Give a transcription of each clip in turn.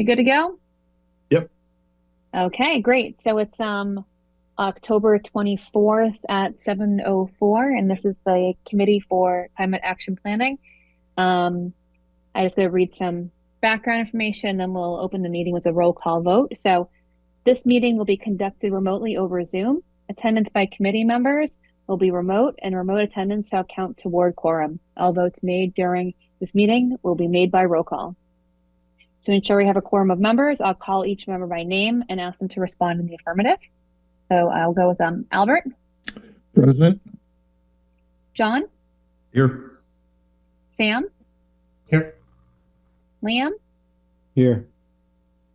You good to go? Yep. Okay, great. So it's October 24th at 7:04, and this is the Committee for Climate Action Planning. I just going to read some background information, then we'll open the meeting with a roll call vote. So this meeting will be conducted remotely over Zoom. Attendance by committee members will be remote, and remote attendance shall count toward quorum. All votes made during this meeting will be made by roll call. To ensure we have a quorum of members, I'll call each member by name and ask them to respond in the affirmative. So I'll go with Albert. Present. John. Here. Sam. Here. Liam. Here.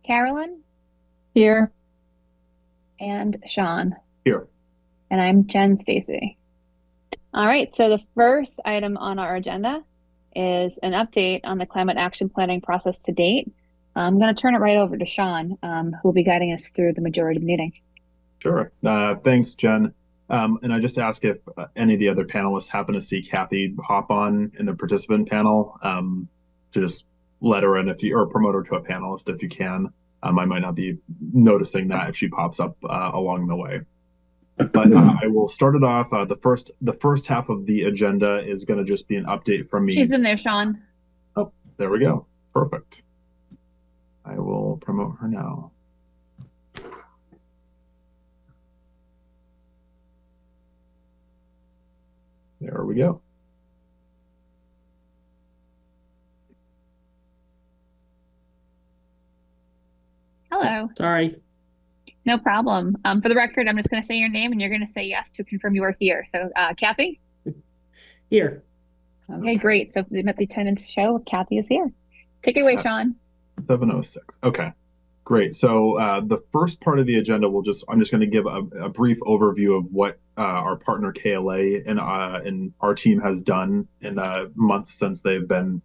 Carolyn. Here. And Sean. Here. And I'm Jen Stacy. All right, so the first item on our agenda is an update on the climate action planning process to date. I'm going to turn it right over to Sean, who will be guiding us through the majority of the meeting. Sure. Thanks, Jen. And I just ask if any of the other panelists happen to see Kathy hop on in the participant panel, to just let her in or promote her to a panelist if you can. I might not be noticing that if she pops up along the way. But I will start it off. The first half of the agenda is going to just be an update from me. She's in there, Sean. Oh, there we go. Perfect. I will promote her now. There we go. Hello. Sorry. No problem. For the record, I'm just going to say your name and you're going to say yes to confirm you are here. So, Kathy? Here. Okay, great. So the attendance show, Kathy is here. Take it away, Sean. 7:06. Okay, great. So the first part of the agenda, I'm just going to give a brief overview of what our partner KLA and our team has done in the months since they've been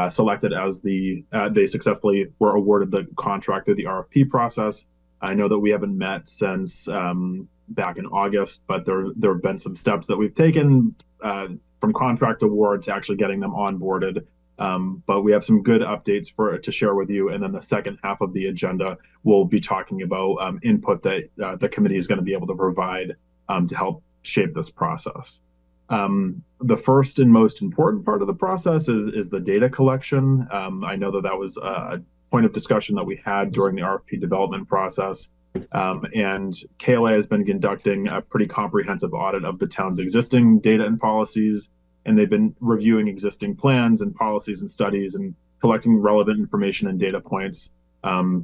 selected as they successfully were awarded the contract through the RFP process. I know that we haven't met since back in August, but there have been some steps that we've taken from contract award to actually getting them onboarded. But we have some good updates to share with you. And then the second half of the agenda, we'll be talking about input that the committee is going to be able to provide to help shape this process. The first and most important part of the process is the data collection. I know that was a point of discussion that we had during the RFP development process. And KLA has been conducting a pretty comprehensive audit of the town's existing data and policies, and they've been reviewing existing plans and policies and studies and collecting relevant information and data points,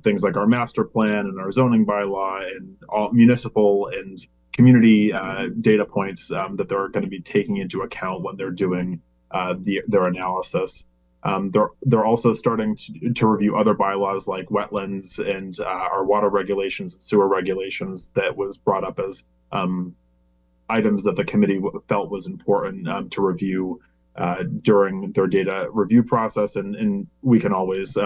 things like our master plan and our zoning bylaw and all municipal and community data points that they're going to be taking into account when they're doing their analysis. They're also starting to review other bylaws like wetlands and our water regulations and sewer regulations that was brought up as items that the committee felt was important to review during their data review process. And we can always,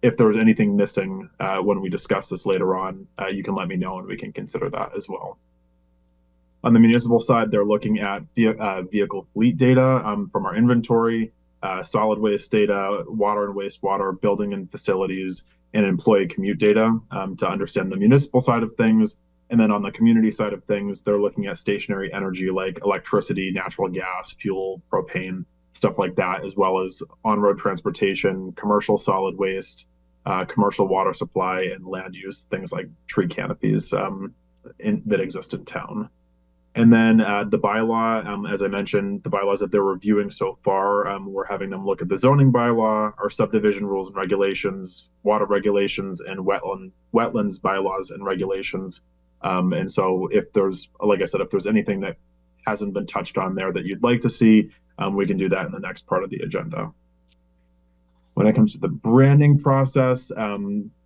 if there's anything missing when we discuss this later on, you can let me know and we can consider that as well. On the municipal side, they're looking at vehicle fleet data from our inventory, solid waste data, water and wastewater, building and facilities, and employee commute data to understand the municipal side of things. And then on the community side of things, they're looking at stationary energy like electricity, natural gas, fuel, propane, stuff like that, as well as on-road transportation, commercial solid waste, commercial water supply, and land use, things like tree canopies that exist in town. And then the bylaw, as I mentioned, the bylaws that they're reviewing so far, we're having them look at the zoning bylaw, our subdivision rules and regulations, water regulations, and wetlands bylaws and regulations. And so if there's, like I said, if there's anything that hasn't been touched on there that you'd like to see, we can do that in the next part of the agenda. When it comes to the branding process,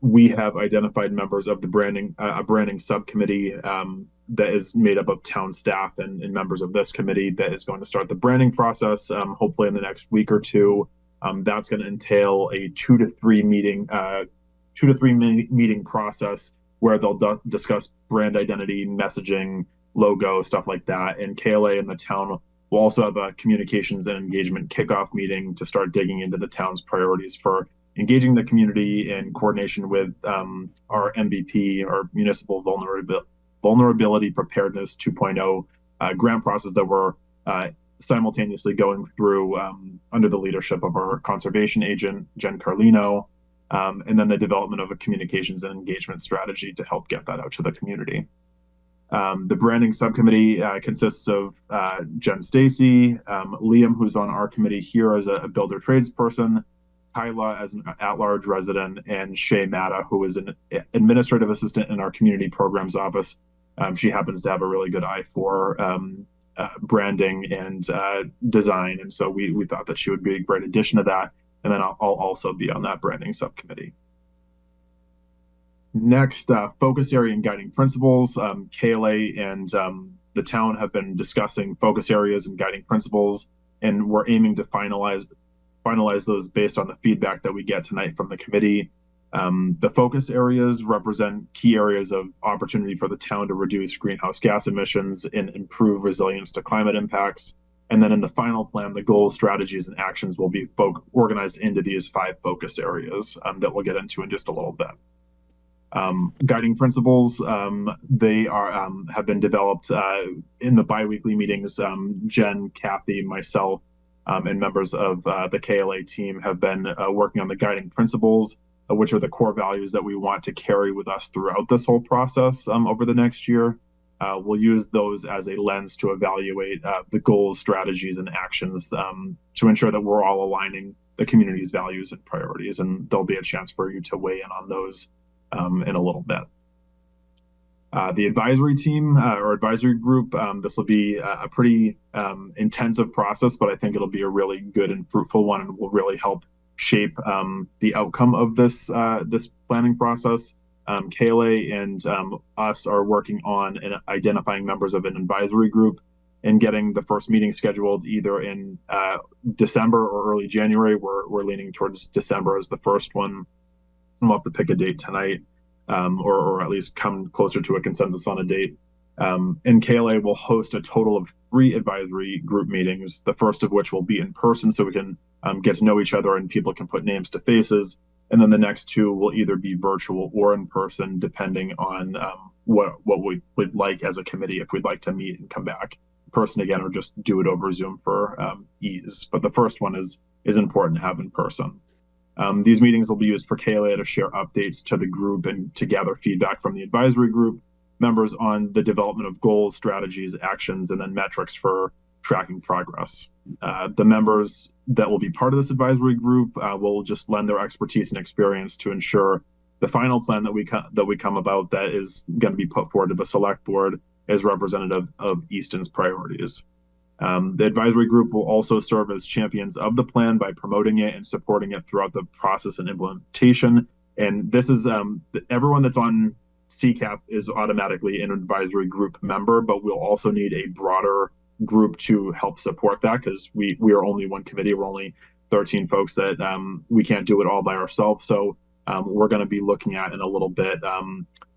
we have identified members of the branding subcommittee that is made up of town staff and members of this committee that is going to start the branding process, hopefully in the next week or two. That's going to entail a 2 to 3 meeting process where they'll discuss brand identity, messaging, logo, stuff like that. And KLA and the town will also have a communications and engagement kickoff meeting to start digging into the town's priorities for engaging the community in coordination with our MVP, our Municipal Vulnerability Preparedness 2.0 grant process that we're simultaneously going through under the leadership of our conservation agent, Jen Carlino, and then the development of a communications and engagement strategy to help get that out to the community. The branding subcommittee consists of Jen Stacy, Liam, who's on our committee here as a builder tradesperson, Kyla as an at-large resident, and Shay Matta, who is an administrative assistant in our community programs office. She happens to have a really good eye for branding and design, and so we thought that she would be a great addition to that. And then I'll also be on that branding subcommittee. Next, focus area and guiding principles. KLA and the town have been discussing focus areas and guiding principles, and we're aiming to finalize those based on the feedback that we get tonight from the committee. The focus areas represent key areas of opportunity for the town to reduce greenhouse gas emissions and improve resilience to climate impacts. And then in the final plan, the goals, strategies, and actions will be organized into these 5 focus areas that we'll get into in just a little bit. Guiding principles, they are have been developed in the biweekly meetings. Jen, Kathy, myself, and members of the KLA team have been working on the guiding principles, which are the core values that we want to carry with us throughout this whole process over the next year. We'll use those as a lens to evaluate the goals, strategies, and actions to ensure that we're all aligning the community's values and priorities, and there'll be a chance for you to weigh in on those in a little bit. The advisory team or advisory group, this will be a pretty intensive process, but I think it'll be a really good and fruitful one, and will really help shape the outcome of this planning process. KLA and us are working on identifying members of an advisory group and getting the first meeting scheduled either in December or early January. We're leaning towards December as the first one. We'll have to pick a date tonight, or at least come closer to a consensus on a date. And KLA will host a total of 3 advisory group meetings, the first of which will be in person so we can get to know each other and people can put names to faces. And then the next 2 will either be virtual or in person, depending on what we would like as a committee, if we'd like to meet and come back in person again, or just do it over Zoom for ease. But the first one is important to have in person. These meetings will be used for KLA to share updates to the group and to gather feedback from the advisory group members on the development of goals, strategies, actions, and then metrics for tracking progress. The members that will be part of this advisory group will just lend their expertise and experience to ensure the final plan that we come about that is going to be put forward to the select board is representative of Easton's priorities. The advisory group will also serve as champions of the plan by promoting it and supporting it throughout the process and implementation. And this is everyone that's on CCAP is automatically an advisory group member, but we'll also need a broader group to help support that, because we are only one committee. We're only 13 folks that we can't do it all by ourselves. So we're going to be looking at in a little bit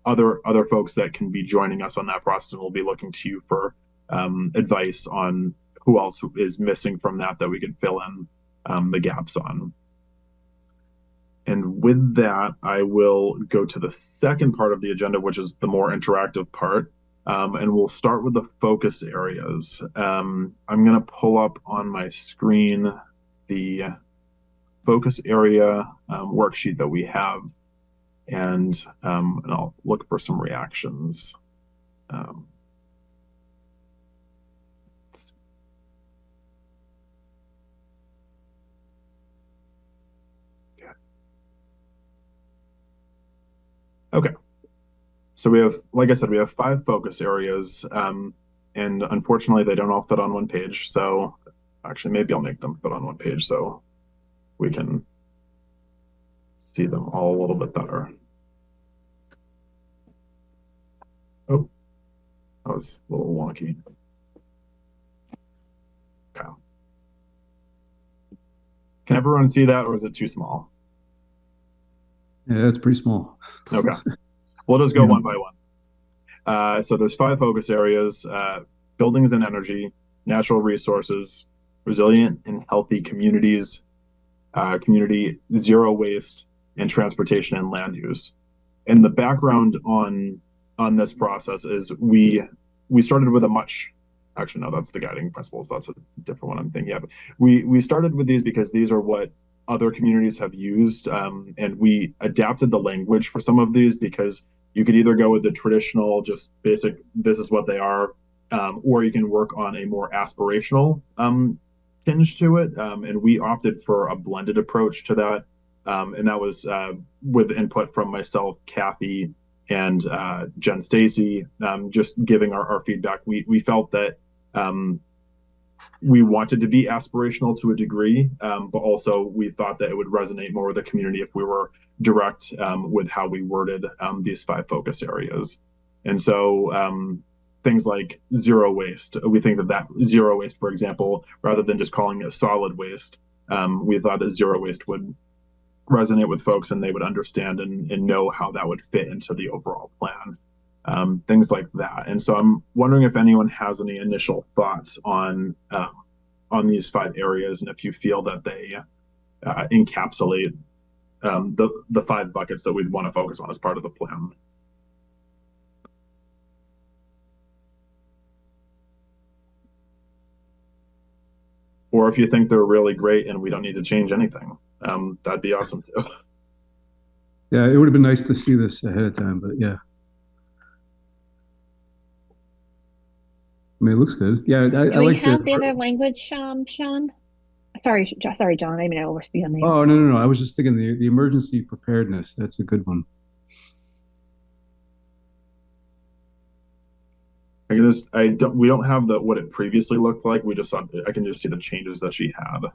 other folks that can be joining us on that process, and we'll be looking to you for advice on who else is missing from that we can fill in the gaps on. And with that, I will go to the second part of the agenda, which is the more interactive part. And we'll start with the focus areas. I'm going to pull up on my screen the focus area worksheet that we have, and I'll look for some reactions. Okay, so we have, like I said, we have 5 focus areas, and unfortunately they don't all fit on one page. So actually, maybe I'll make them fit on one page so we can see them all a little bit better. Oh, that was a little wonky. Okay. Can everyone see that, or is it too small? Yeah, that's pretty small. Okay. We'll just go one by one. So there's 5 focus areas: buildings and energy, natural resources, resilient and healthy communities, community, zero waste, and transportation and land use. And the background on this process is we started with a much, actually no, that's the guiding principles. That's a different one I'm thinking of. We started with these because these are what other communities have used, and we adapted the language for some of these because you could either go with the traditional, just basic, this is what they are, or you can work on a more aspirational tinge to it. And we opted for a blended approach to that. And that was with input from myself, Kathy, and Jen Stacy, just giving our feedback. We felt that we wanted to be aspirational to a degree, but also we thought that it would resonate more with the community if we were direct with how we worded these 5 focus areas. And so things like zero waste, we think that zero waste, for example, rather than just calling it solid waste, we thought that zero waste would resonate with folks and they would understand and know how that would fit into the overall plan. Things like that. And so I'm wondering if anyone has any initial thoughts on these 5 areas, and if you feel that they encapsulate the 5 buckets that we'd want to focus on as part of the plan. Or if you think they're really great and we don't need to change anything, that'd be awesome too. Yeah, it would have been nice to see this ahead of time, but yeah. I mean, it looks good. Yeah, I Do we like have the other language, Sean? Sorry, John. I didn't mean to overspeed on you. Oh, no. I was just thinking the emergency preparedness. That's a good one. We don't have what it previously looked like. I can just see the changes that she had.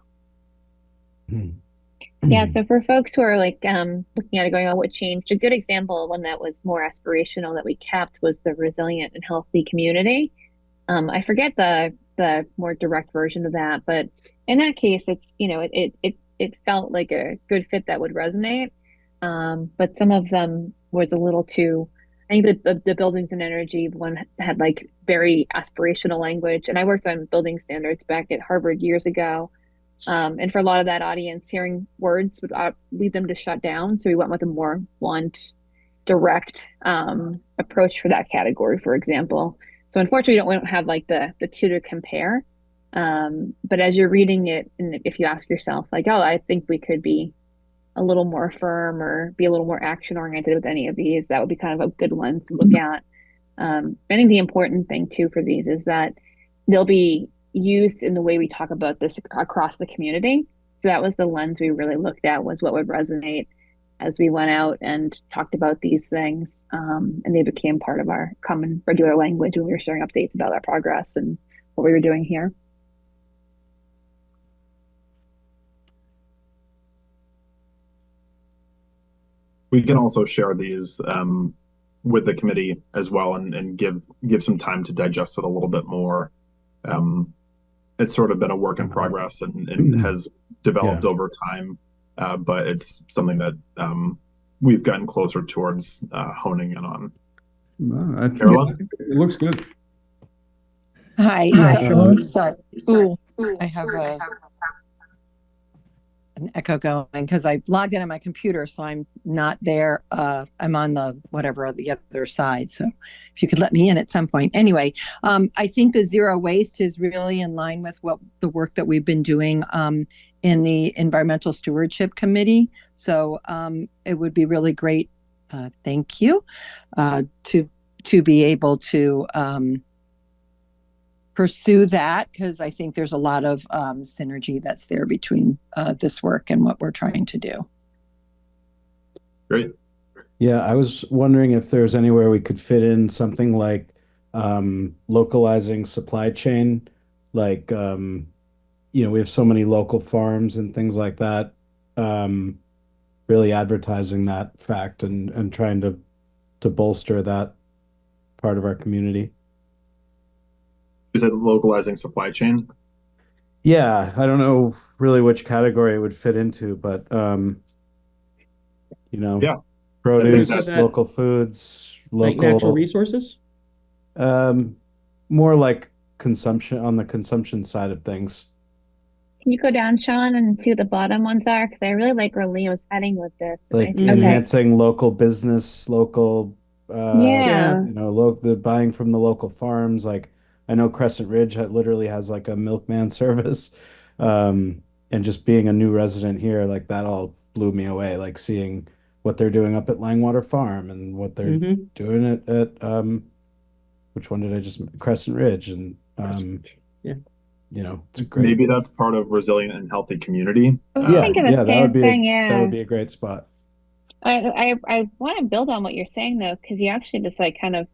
Yeah, so for folks who are like looking at it going, oh, what changed? A good example, one that was more aspirational that we kept was the resilient and healthy community. I forget the more direct version of that, but in that case, it's it felt like a good fit that would resonate. But some of them was a little too. I think the buildings and energy one had like very aspirational language, and I worked on building standards back at Harvard years ago. And for a lot of that audience, hearing words would lead them to shut down. So we went with a more blunt, direct approach for that category, for example. So unfortunately, we don't have like the two to compare. But as you're reading it, and if you ask yourself, like, oh, I think we could be a little more firm or be a little more action oriented with any of these, that would be kind of a good one to look at. I think the important thing too for these is that they'll be used in the way we talk about this across the community. So that was the lens we really looked at, was what would resonate as we went out and talked about these things. And they became part of our common regular language when we were sharing updates about our progress and what we were doing here. We can also share these with the committee as well, and give some time to digest it a little bit more. It's sort of been a work in progress and has developed over time, but it's something that we've gotten closer towards honing in on. Caroline? It looks good. Hi. I have an echo going because I logged in on my computer, so I'm not there. I'm on the other side. So if you could let me in at some point. Anyway, I think the zero waste is really in line with what the work that we've been doing in the Environmental Stewardship Committee. So it would be really great. Thank you to be able to pursue that, because I think there's a lot of synergy that's there between this work and what we're trying to do. Great. Yeah, I was wondering if there's anywhere we could fit in something like localizing supply chain, like we have so many local farms and things like that, really advertising that fact and trying to bolster that part of our community. Is it localizing supply chain? Yeah, I don't know really which category it would fit into, but yeah, produce, local foods, like natural resources. More like consumption, on the consumption side of things. Can you go down, Sean, and see what the bottom ones are? Because I really like where Leo's heading with this. Like Okay. enhancing local business, local, Yeah. the buying from the local farms. Like I know Crescent Ridge literally has like a milkman service. And just being a new resident here, like that all blew me away. Like seeing what they're doing up at Langwater Farm and what they're doing at which one did I just Crescent Ridge and Yeah. it's great. Maybe that's part of resilient and healthy community. I was thinking the same thing. That would be a great spot. I want to build on what you're saying though, because you actually just like kind of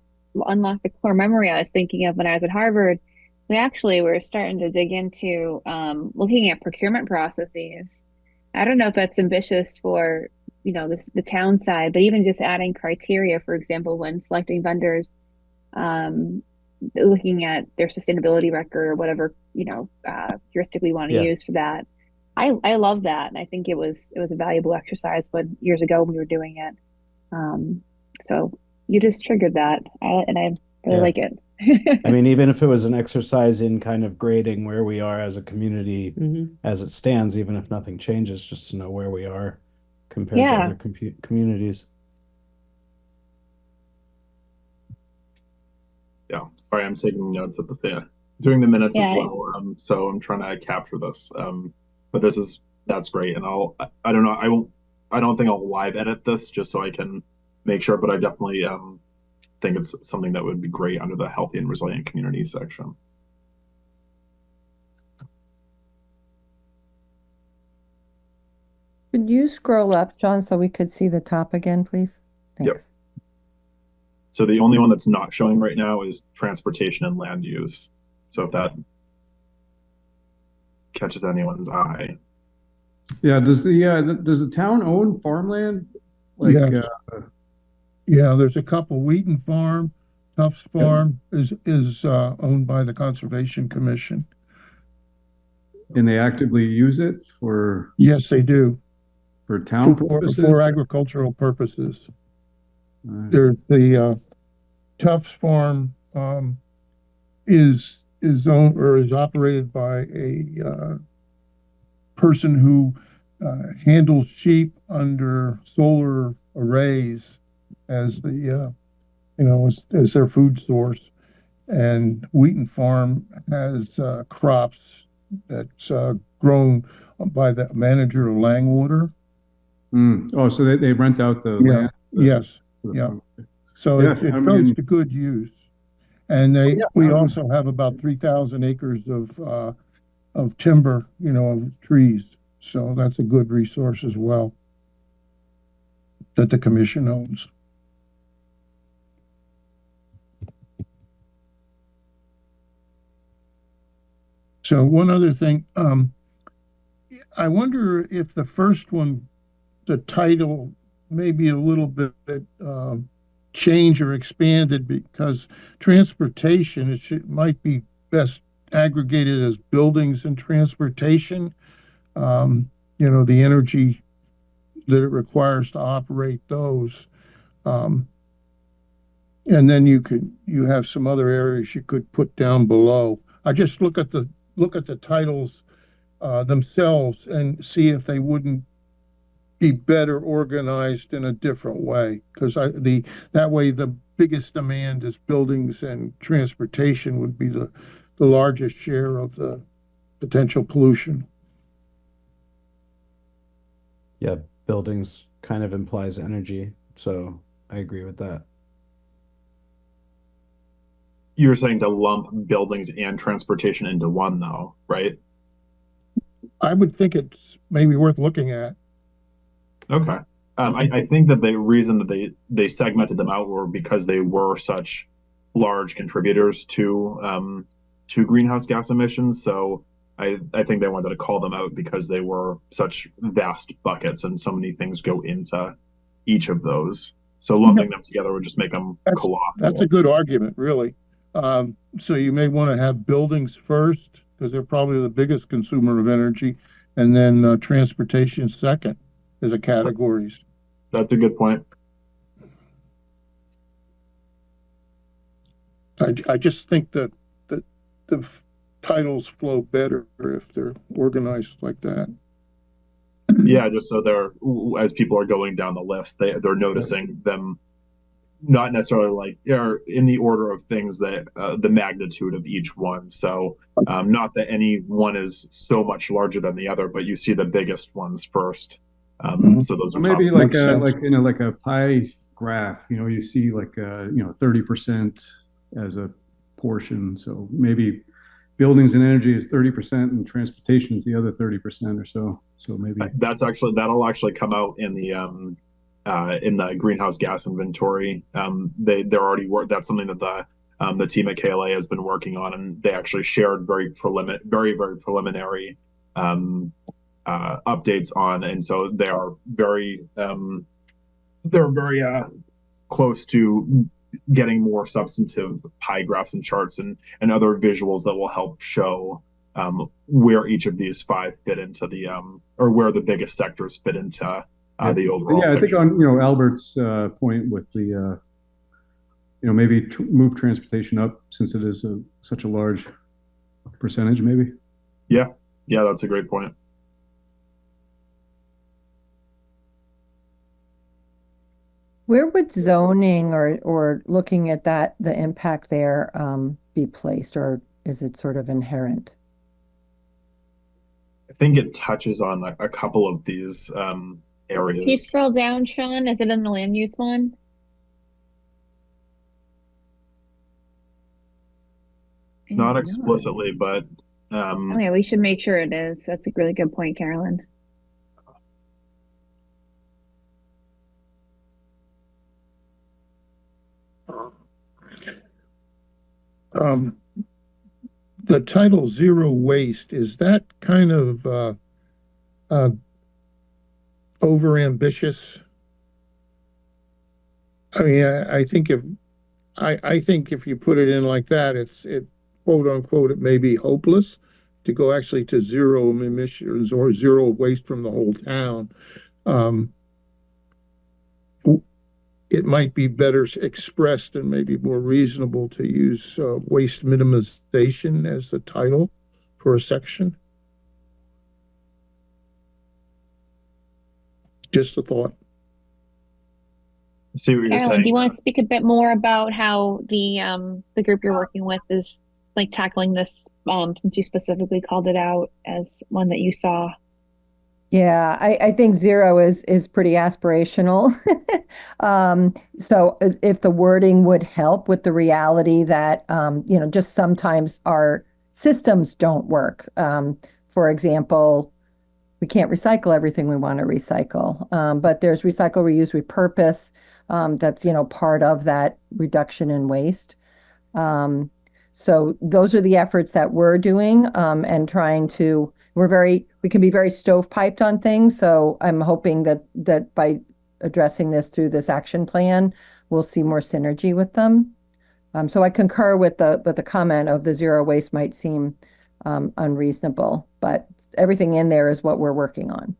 unlocked the core memory I was thinking of when I was at Harvard. We actually were starting to dig into looking at procurement processes. I don't know if that's ambitious for the town side, but even just adding criteria, for example, when selecting vendors, looking at their sustainability record or whatever heuristic we want to use for that. I love that, and I think it was a valuable exercise when years ago when we were doing it. So you just triggered that, and I really like it. I mean, even if it was an exercise in kind of grading where we are as a community as it stands, even if nothing changes, just to know where we are compared to other communities. Yeah, sorry, I'm taking notes at the doing the minutes as well. So I'm trying to capture this. But that's great, and I don't know, I don't think I'll live edit this just so I can make sure, but I definitely think it's something that would be great under the healthy and resilient community section. Could you scroll up, Sean, so we could see the top again, please? Thanks. Yep. So the only one that's not showing right now is transportation and land use. So if that catches anyone's eye. Yeah, does the town own farmland? Like, yes. Yeah, there's a couple. Wheaton Farm, Tufts Farm is owned by the Conservation Commission. And they actively use it for? Yes, they do. For town purposes? For agricultural purposes. There's the Tufts Farm is owned or is operated by a person who handles sheep under solar arrays as the as their food source, and Wheaton Farm has crops that's grown by the manager of Langwater. Oh, so they rent out the land? Yes. Yeah. So it goes to good use, and we also have about 3,000 acres of timber, of trees. So that's a good resource as well that the commission owns. So one other thing, I wonder if the first one, the title may be a little bit changed or expanded, because transportation, might be best aggregated as buildings and transportation. The energy that it requires to operate those. And then you have some other areas you could put down below. I just look at the titles themselves and see if they wouldn't be better organized in a different way, because that way the biggest demand is buildings, and transportation would be the largest share of the potential pollution. Yeah, buildings kind of implies energy, so I agree with that. You're saying to lump buildings and transportation into one, though, right? I would think it's maybe worth looking at. Okay. I think that the reason that they segmented them out were because they were such large contributors to greenhouse gas emissions. So I think they wanted to call them out because they were such vast buckets and so many things go into each of those. So lumping them together would just make them colossal. That's a good argument, really. So you may want to have buildings first, because they're probably the biggest consumer of energy, and then transportation second as a categories. That's a good point. I just think that the titles flow better if they're organized like that. Yeah, just so they're, as people are going down the list, they're noticing them, not necessarily like they're in the order of things that the magnitude of each one. So not that any one is so much larger than the other, but you see the biggest ones first. So those are maybe top. like a pie graph. You see like 30% as a portion. So maybe buildings and energy is 30% and transportation is the other 30% or so. So maybe that'll actually come out in the greenhouse gas inventory. They're already that's something that the team at KLA has been working on, and they actually shared very preliminary updates on, and so they are very close to getting more substantive pie graphs and charts and other visuals that will help show where each of these 5 fit into the or where the biggest sectors fit into the overall. Yeah, I think on Albert's point with the maybe move transportation up since it is such a large percentage, maybe. Yeah, that's a great point. Where would zoning or looking at that, the impact there, be placed, or is it sort of inherent? I think it touches on a couple of these areas. Can you scroll down, Sean? Is it in the land use one? Not explicitly, but oh yeah, we should make sure it is. That's a really good point, Carolyn. The title Zero Waste, is that kind of overambitious? I mean, I think if you put it in like that, it quote unquote, it may be hopeless to go actually to zero emissions or zero waste from the whole town. It might be better expressed and maybe more reasonable to use waste minimization as the title for a section. Just a thought. See what you're Carolyn, saying. do you want to speak a bit more about how the group you're working with is like tackling this, since you specifically called it out as one that you saw? Yeah, I think zero is pretty aspirational. So if the wording would help with the reality that, just sometimes our systems don't work. For example, we can't recycle everything we want to recycle, but there's recycle, reuse, repurpose. That's, part of that reduction in waste. So those are the efforts that we're doing, and trying to, we can be very stovepiped on things. So I'm hoping that by addressing this through this action plan, we'll see more synergy with them. So I concur with the comment of the zero waste might seem unreasonable, but everything in there is what we're working on.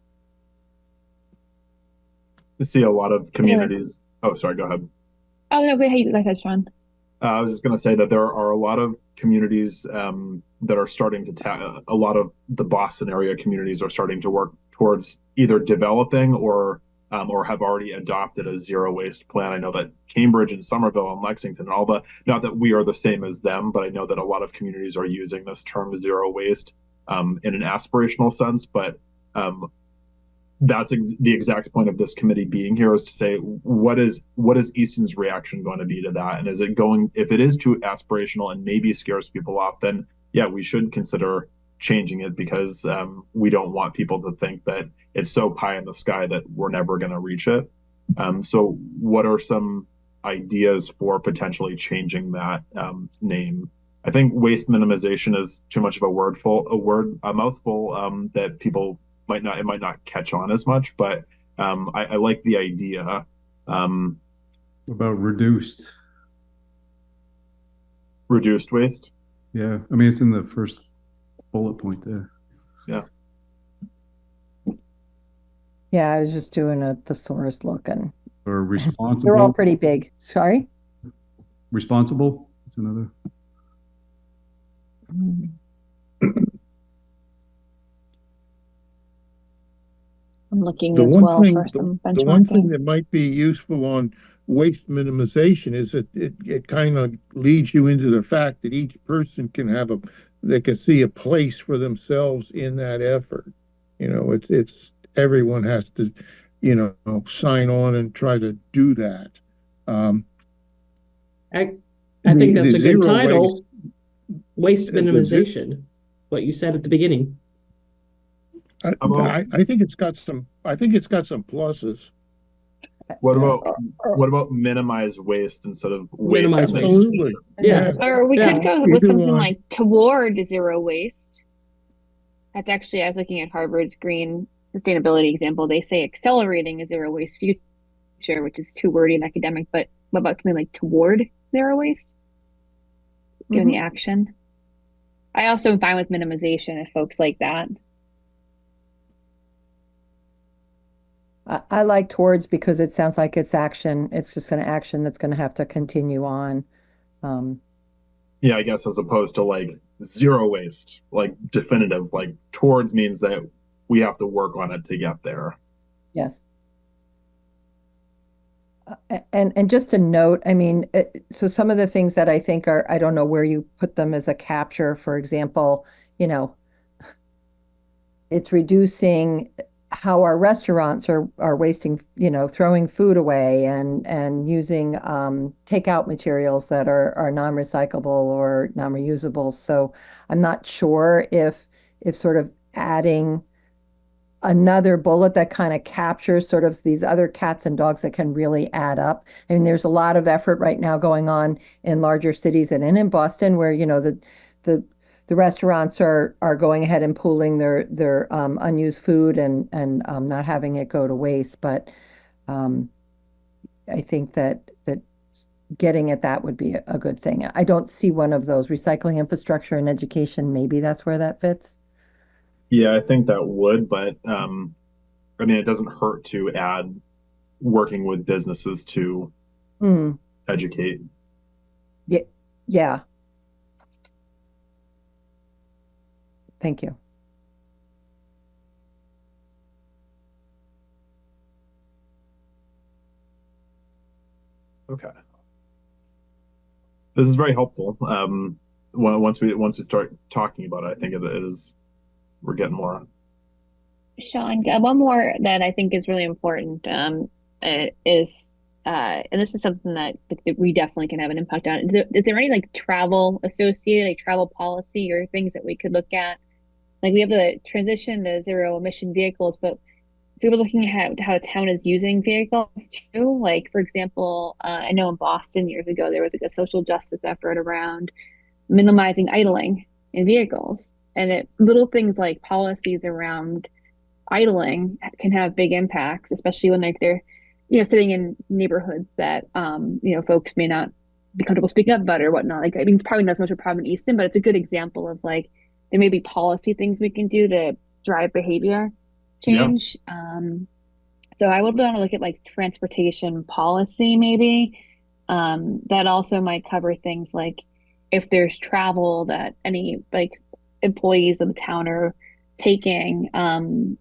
I see a lot of communities. Oh, sorry, go ahead. Oh no, go ahead, Sean. I was just going to say that there are a lot of communities that are starting to a lot of the Boston area communities are starting to work towards either developing or have already adopted a zero waste plan. I know that Cambridge and Somerville and Lexington and all the, not that we are the same as them, but I know that a lot of communities are using this term zero waste in an aspirational sense. But that's the exact point of this committee being here, is to say what is Easton's reaction going to be to that, and is it going, if it is too aspirational and maybe scares people off, then yeah, we should consider changing it, because we don't want people to think that it's so pie in the sky that we're never going to reach it. So what are some ideas for potentially changing that name? I think waste minimization is too much of a mouthful that people might not catch on as much, but I like the idea. About reduced waste. Yeah, I mean, it's in the first bullet point there. Yeah. Yeah, I was just doing a thesaurus look, and Or responsible. they're all pretty big. Sorry? Responsible. It's another. I'm looking The as one well thing, for some the one thing benchmarking. that might be useful on waste minimization is that it kind of leads you into the fact that each person can have they can see a place for themselves in that effort. You know, it's everyone has to, you know, sign on and try to do that. I think that's the a good zero title. Waste the minimization. What you said at the beginning. I think it's got some. I think it's got some pluses. What Yeah. about minimize waste instead of waste? Minimize waste. Absolutely. Yeah. Or we Yeah. could go with something like toward zero waste. That's actually, I was looking at Harvard's green sustainability example. They say accelerating a zero waste future, which is too wordy and academic, but what about something like toward zero waste? Given the action. I also am fine with minimization if folks like that. I like towards because it sounds like it's action. It's just an action that's going to have to continue on. Yeah, I guess as opposed to like zero waste, like definitive, like towards means that we have to work on it to get there. Yes. And just a note, I mean, so some of the things that I think are, I don't know where you put them as a capture, for example, you know, it's reducing how our restaurants are wasting, you know, throwing food away and using takeout materials that are non-recyclable or non-reusable. So I'm not sure if sort of adding another bullet that kind of captures sort of these other cats and dogs that can really add up. I mean, there's a lot of effort right now going on in larger cities and in Boston where, you know, the restaurants are going ahead and pooling their unused food and not having it go to waste. But I think that getting at that would be a good thing. I don't see one of those recycling infrastructure and education. Maybe that's where that fits. Yeah, I think that would, but I mean, it doesn't hurt to add working with businesses to educate. Yeah. Yeah. Thank you. Okay. This is very helpful. Once we start talking about it, I think it is, we're getting more. Sean, one more that I think is really important is, and this is something that we definitely can have an impact on. Is there any like travel associated, like travel policy or things that we could look at? Like we have the transition to zero emission vehicles, but if we were looking at how the town is using vehicles too, like for example, I know in Boston years ago, there was like a social justice effort around minimizing idling in vehicles. And little things like policies around idling can have big impacts, especially when like they're, you know, sitting in neighborhoods that, you know, folks may not be comfortable speaking up about or whatnot. Like, I mean, it's probably not so much a problem in Easton, but it's a good example of like, there may be policy things we can do to drive behavior change. Yeah. So I would want to look at like transportation policy, maybe. That also might cover things like if there's travel that any like employees of the town are taking,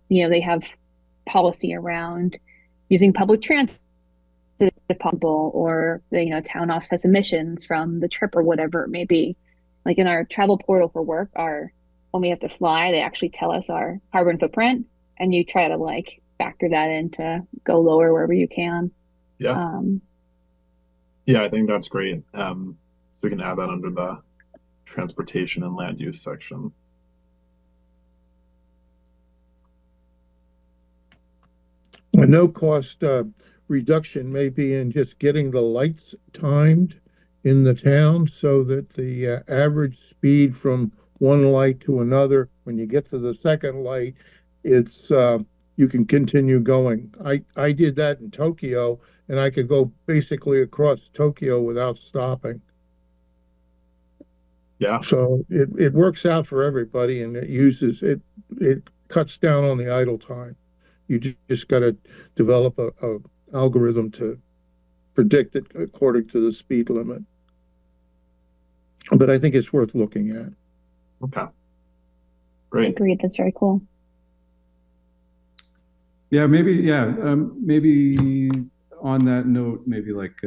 you know, they have policy around using public transit if possible, or the, you know, town offsets emissions from the trip or whatever it may be. Like in our travel portal for work, when we have to fly, they actually tell us our carbon footprint, and you try to like factor that in to go lower wherever you can. Yeah. Yeah, I think that's great. So we can add that under the transportation and land use section. A no-cost reduction may be in just getting the lights timed in the town so that the average speed from one light to another, when you get to the second light, it's you can continue going. I did that in Tokyo, and I could go basically across Tokyo without stopping. Yeah. So it works out for everybody, and it cuts down on the idle time. You just got to develop a algorithm to predict it according to the speed limit. But I think it's worth looking at. Okay. Great. Agreed. That's very cool. Yeah, maybe, yeah, maybe on that note, maybe like,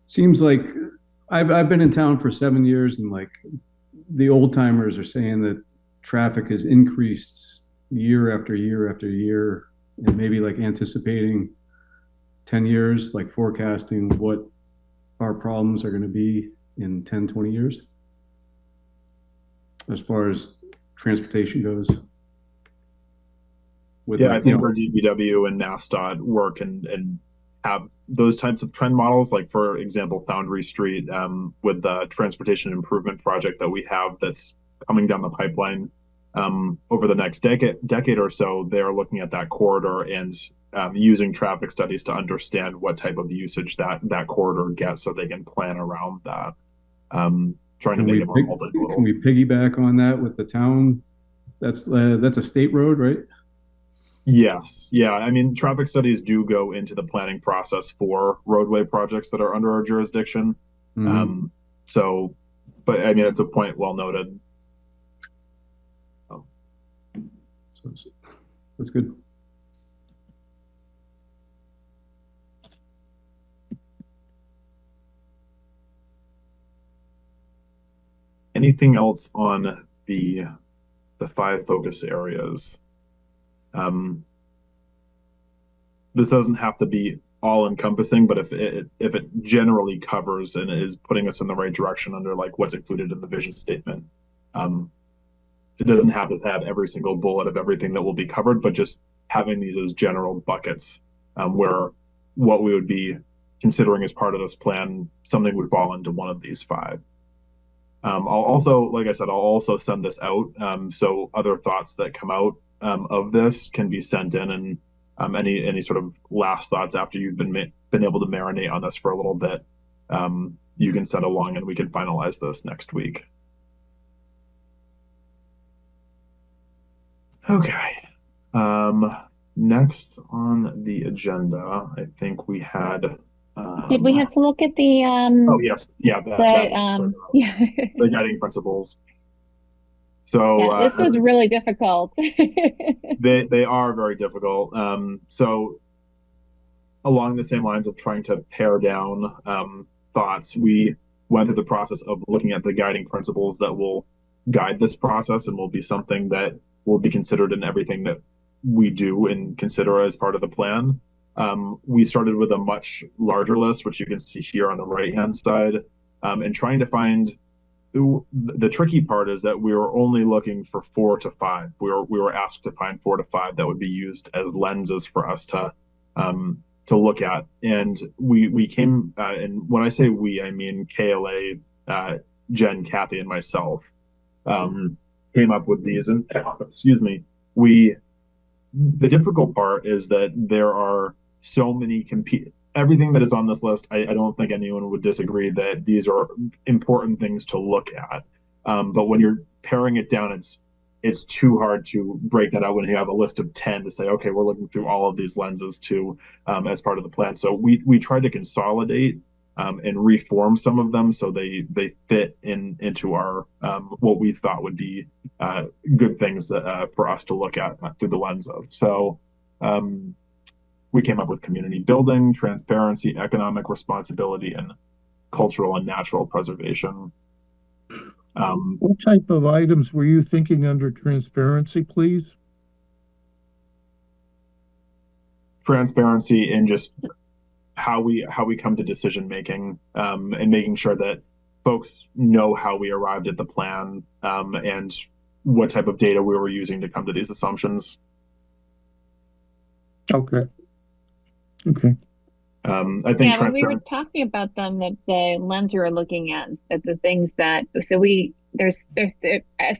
seems like I've been in town for 7 years, and like the old timers are saying that traffic has increased year after year after year, and maybe like anticipating 10 years, like forecasting what our problems are going to be in 10, 20 years as far as transportation goes. With Yeah, like, I think our DPW and NASDOT work and have those types of trend models. Like for example, Foundry Street, with the transportation improvement project that we have that's coming down the pipeline over the next decade or so. They're looking at that corridor and using traffic studies to understand what type of usage that corridor gets, so they can plan around that. Trying to make it more multimodal. Can we piggyback on that with the town? That's a state road, right? Yes. Yeah. I mean, traffic studies do go into the planning process for roadway projects that are under our jurisdiction. So, but I mean, it's a point well noted. That's good. Anything else on the 5 focus areas? This doesn't have to be all encompassing, but if it generally covers and is putting us in the right direction under like what's included in the vision statement, it doesn't have to have every single bullet of everything that will be covered, but just having these as general buckets, where what we would be considering as part of this plan, something would fall into one of these 5. I'll also, like I said, I'll also send this out, so other thoughts that come out of this can be sent in, and any sort of last thoughts after you've been able to marinate on this for a little bit, you can send along, and we can finalize this next week. Okay. Next on the agenda, I think we had. Did we have to look at the Oh yes, yeah, yeah, the guiding principles. So yeah, this was really difficult. they are very difficult. So along the same lines of trying to pare down thoughts, we went through the process of looking at the guiding principles that will guide this process and will be something that will be considered in everything that we do and consider as part of the plan. We started with a much larger list, which you can see here on the right-hand side, and trying to find. The tricky part is that we were only looking for 4 to 5. We were asked to find 4 to 5 that would be used as lenses for us to look at, and we came. And when I say we, I mean KLA, Jen, Kathy, and myself came up with these. And excuse me, the difficult part is that there are so many everything that is on this list. I don't think anyone would disagree that these are important things to look at. But when you're paring it down, it's too hard to break that out when you have a list of 10 to say, okay, we're looking through all of these lenses too, as part of the plan. So we tried to consolidate and reform some of them so they fit into our what we thought would be good things that, for us to look at through the lens of. So we came up with community building, transparency, economic responsibility, and cultural and natural preservation. What type of items were you thinking under transparency, please? Transparency in just how we come to decision making, and making sure that folks know how we arrived at the plan, and what type of data we were using to come to these assumptions. Okay. I think when we were talking about them, the lens we were looking at, the things that, so I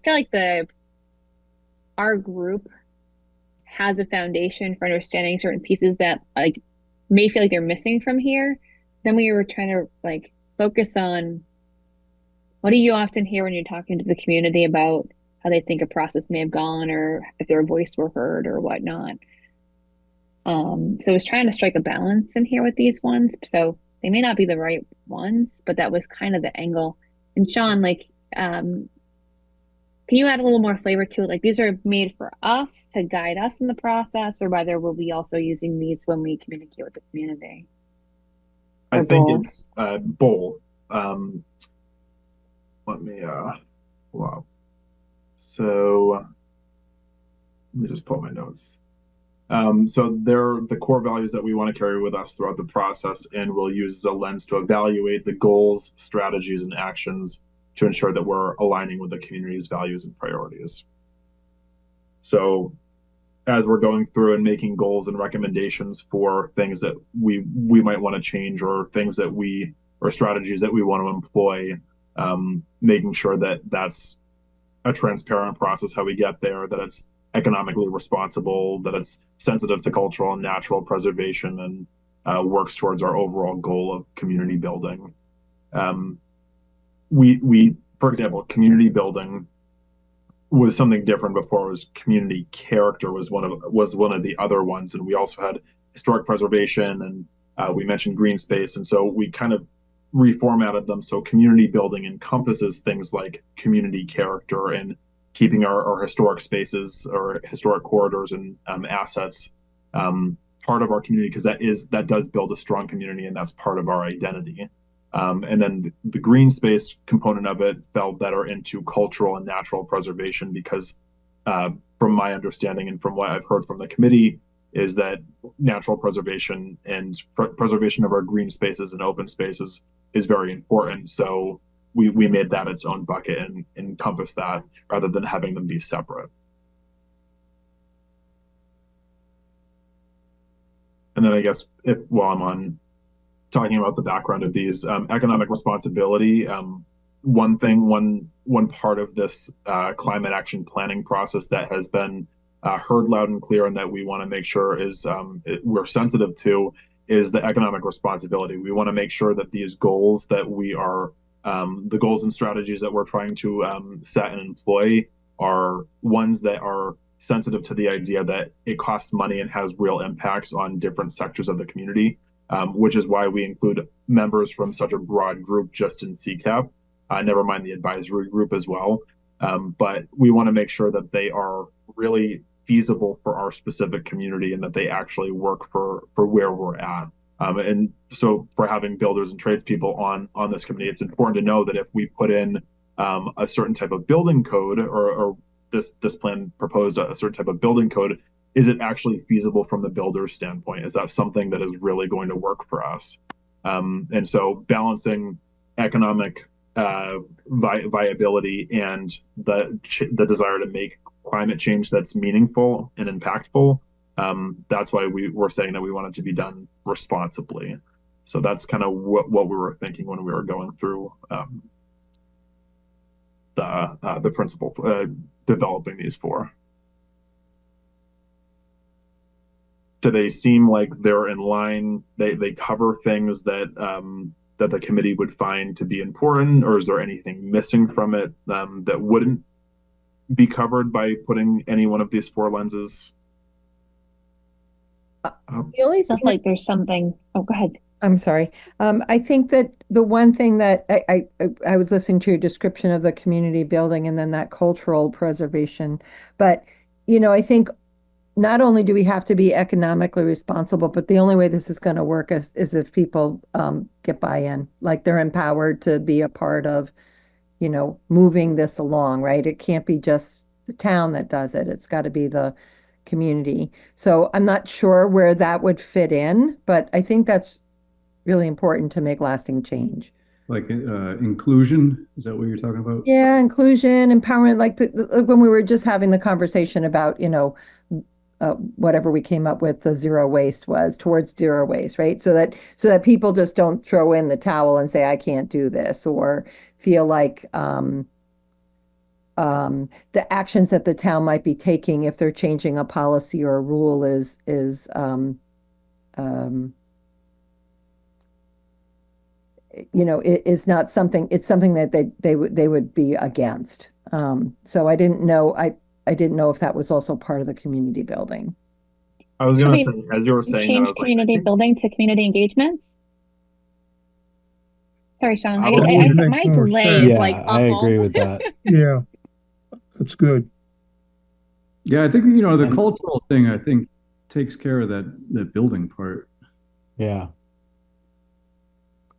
feel like our group has a foundation for understanding certain pieces that like may feel like they're missing from here. Then we were trying to like focus on, what do you often hear when you're talking to the community about how they think a process may have gone, or if their voice were heard or whatnot. So I was trying to strike a balance in here with these ones. So they may not be the right ones, but that was kind of the angle. And Sean, like, Can you add a little more flavor to it? Like these are made for us to guide us in the process, or whether we'll be also using these when we communicate with the community? I Or think both? it's both. Let me pull up. So let me just pull my notes. So they're the core values that we want to carry with us throughout the process, and we'll use as a lens to evaluate the goals, strategies, and actions to ensure that we're aligning with the community's values and priorities. So as we're going through and making goals and recommendations for things that we might want to change, or things that or strategies that we want to employ, making sure that that's a transparent process how we get there, that it's economically responsible, that it's sensitive to cultural and natural preservation, and works towards our overall goal of community building. We for example, community building was something different before. It was community character was one of the other ones, and we also had historic preservation, and we mentioned green space, and so we kind of reformatted them so community building encompasses things like community character and keeping our historic spaces or historic corridors and assets part of our community, because that does build a strong community, and that's part of our identity. And then the green space component of it fell better into cultural and natural preservation, because from my understanding and from what I've heard from the committee is that natural preservation and preservation of our green spaces and open spaces is very important. So we made that its own bucket and encompass that rather than having them be separate. And then I guess while I'm on talking about the background of these, economic responsibility, one part of this climate action planning process that has been heard loud and clear, and that we want to make sure we're sensitive to, is the economic responsibility. We want to make sure that these goals that the goals and strategies that we're trying to set and employ are ones that are sensitive to the idea that it costs money and has real impacts on different sectors of the community, which is why we include members from such a broad group just in CCAP, never mind the advisory group as well. But we want to make sure that they are really feasible for our specific community, and that they actually work for where we're at. And so for having builders and tradespeople on this committee, it's important to know that if we put in a certain type of building code, or this plan proposed a certain type of building code, is it actually feasible from the builder's standpoint? Is that something that is really going to work for us? And so balancing economic viability and the desire to make climate change that's meaningful and impactful, that's why we're saying that we want it to be done responsibly. So that's kind of what we were thinking when we were going through the principle, developing these four. Do they seem like they're in line? They cover things that that the committee would find to be important, or is there anything missing from it that wouldn't be covered by putting any one of these four lenses? The only thing, Sounds like there's something. Oh, go ahead. I'm sorry. I think that the one thing that I was listening to your description of the community building and then that cultural preservation, but I think not only do we have to be economically responsible, but the only way this is going to work is if people get buy-in, like they're empowered to be a part of, moving this along, right? It can't be just the town that does it. It's got to be the community. So I'm not sure where that would fit in, but I think that's really important to make lasting change. Like inclusion, is that what you're talking about? Yeah, inclusion, empowerment, like when we were just having the conversation about, whatever we came up with, the zero waste was towards zero waste, right? So that people just don't throw in the towel and say, I can't do this, or feel like the actions that the town might be taking if they're changing a policy or a rule is not something, it's something that they would be against. So I didn't know if that was also part of the community building. I was going to say, as you were saying, change community building to community engagements. Sorry, Sean. My delay is like Yeah, I awful. agree with that. Yeah. That's good. Yeah, I think, you know, the And- cultural thing, I think, takes care of that building part. Yeah.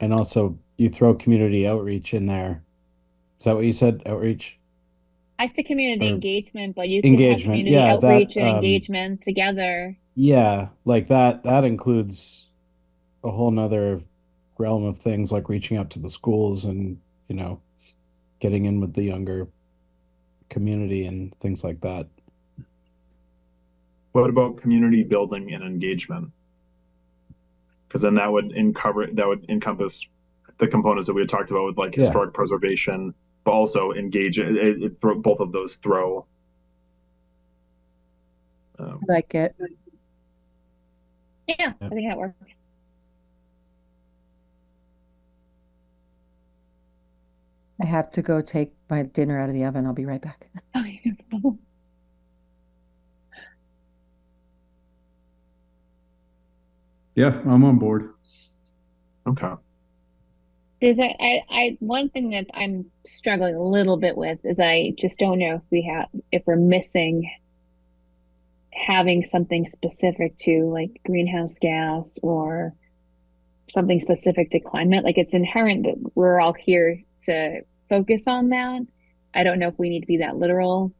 And also you throw community outreach in there. Is that what you said? Outreach? I say community Or engagement, but you could have engagement. community Yeah, outreach that and engagement together. yeah, like that includes a whole nother realm of things like reaching out to the schools and, you know, getting in with the younger community and things like that. What about community building and engagement? Because then that would encompass the components that we had talked about with like Yeah. historic preservation, but also engage both of those throw. Like it. Yeah, I think that works. I have to go take my dinner out of the oven. I'll be right back. Yeah, I'm on board. Okay. One thing that I'm struggling a little bit with is I just don't know if we're missing having something specific to like greenhouse gas or something specific to climate. Like it's inherent that we're all here to focus on that. I don't know if we need to be that literal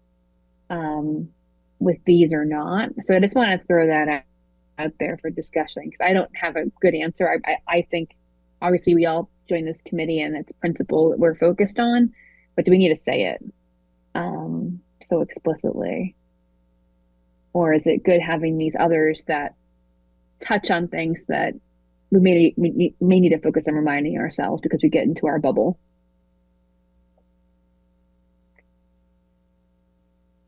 with these or not. So I just want to throw that out there for discussion because I don't have a good answer. I think obviously we all join this committee and it's principle that we're focused on, but do we need to say it so explicitly? Or is it good having these others that touch on things that we may need to focus on reminding ourselves because we get into our bubble?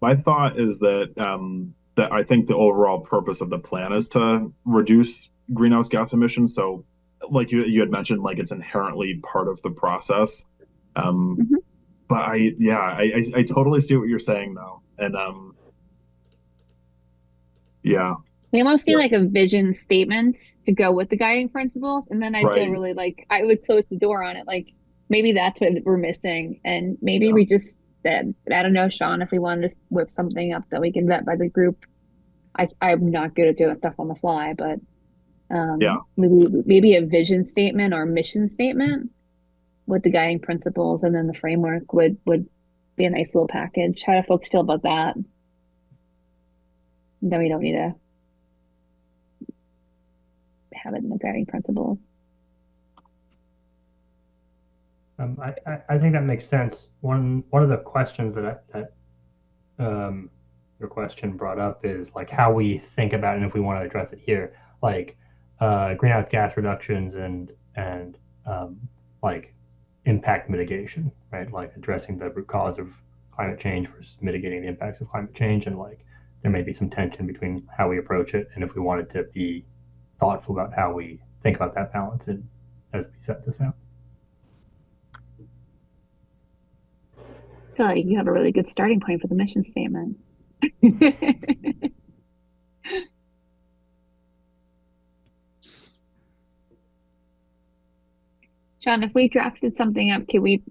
My thought is that that I think the overall purpose of the plan is to reduce greenhouse gas emissions. So, like you had mentioned, like it's inherently part of the process. But I totally see what you're saying though, and yeah. We almost need like a vision statement to go with the guiding principles, and then I feel Right. really like I would close the door on it. Like maybe that's what we're missing, and maybe we just said, I don't know, Sean, if we wanted to whip something up that we can vet by the group. I'm not good at doing stuff on the fly, but maybe a vision statement or mission statement with the guiding principles, and then the framework would be a nice little package. How do folks feel about that? Then we don't need to have it in the guiding principles. I think that makes sense. One of the questions that your question brought up is like how we think about it and if we want to address it here, like greenhouse gas reductions and like impact mitigation, right? Like addressing the root cause of climate change versus mitigating the impacts of climate change, and like there may be some tension between how we approach it and if we wanted to be thoughtful about how we think about that balance and as we set this out. I feel like you have a really good starting point for the mission statement. John, if we drafted something up, can we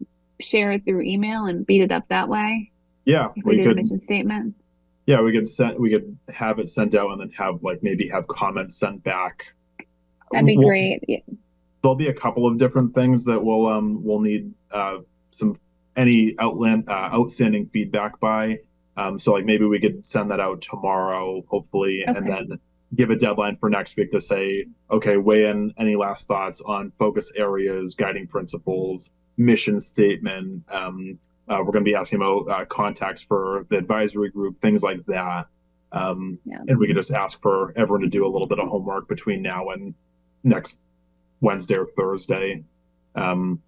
share it through email and beat it up that way? Yeah, If we did a mission statement. Yeah, we could have it sent out and then have like maybe have comments sent back. That'd be great. Yeah. There'll be a couple of different things that we'll need any outstanding feedback by. So like maybe we could send that out tomorrow, hopefully, and then give a deadline for next week to say, okay, weigh in any last thoughts on focus areas, guiding principles, mission statement. We're going to be asking about contacts for the advisory group, things like that. And we could just ask for everyone to do a little bit of homework between now and next Wednesday or Thursday. And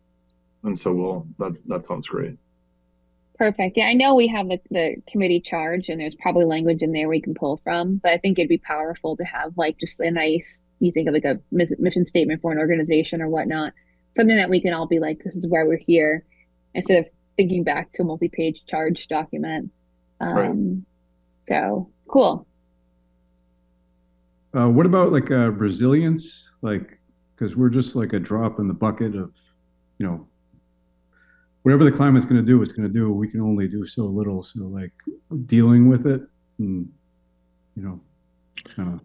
so that sounds great. Perfect. Yeah, I know we have the committee charge and there's probably language in there we can pull from, but I think it'd be powerful to have like just a nice, you think of like a mission statement for an organization or whatnot, something that we can all be like, this is why we're here, instead of thinking back to a multi-page charge document. So cool. What about like resilience? Like, because we're just like a drop in the bucket of, you know, whatever the climate's going to do, it's going to do. We can only do so little. So like dealing with it, and kind of.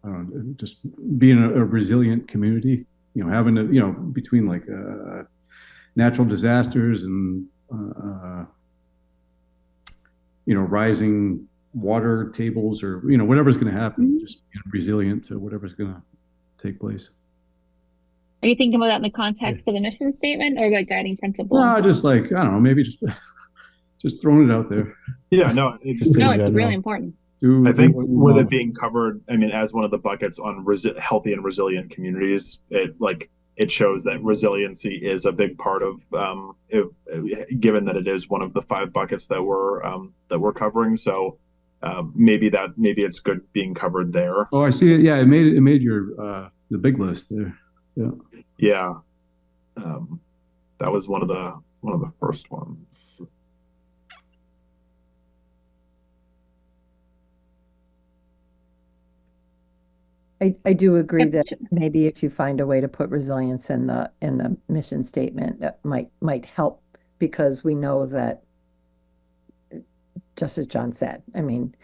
I don't know, just being a resilient community, having to, between like natural disasters and, rising water tables or, whatever's going to happen, just being resilient to whatever's going to take place. Are you thinking about that in the context of the mission statement or like guiding principles? No, just like, I don't know, maybe just throwing it out there. Yeah, no, it's really important. I think with it being covered, I mean, as one of the buckets on healthy and resilient communities, it shows that resiliency is a big part of, given that it is one of the 5 buckets that we're covering. So maybe it's good being covered there. Oh, I see it. Yeah, it made your the big list there. Yeah. Yeah, that was one of the first ones. I do agree that maybe if you find a way to put resilience in the mission statement, that might help, because we know that, just as John said, I mean,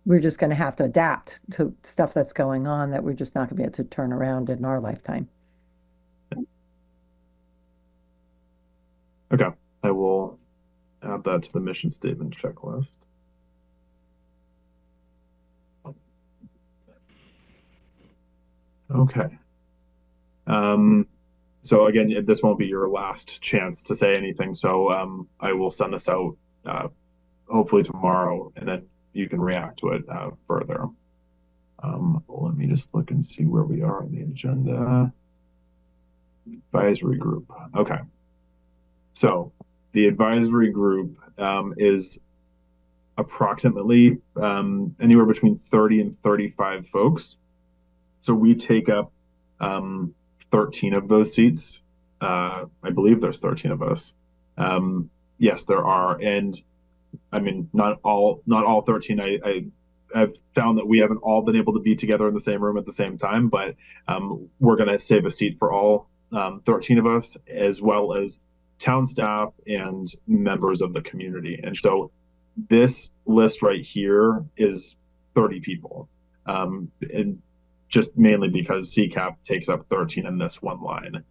we're just going to have to adapt to stuff that's going on that we're just not going to be able to turn around in our lifetime. Okay, I will add that to the mission statement checklist. Okay. So again, this won't be your last chance to say anything. So I will send this out hopefully tomorrow, and then you can react to it further. Let me just look and see where we are on the agenda. Advisory group. Okay. So the advisory group is approximately anywhere between 30 and 35 folks. So we take up 13 of those seats. I believe there's 13 of us. Yes, there are. And I mean, not all 13. I've found that we haven't all been able to be together in the same room at the same time, but we're going to save a seat for all 13 of us, as well as town staff and members of the community. And so this list right here is 30 people. And just mainly because CCAP takes up 13 in this one line.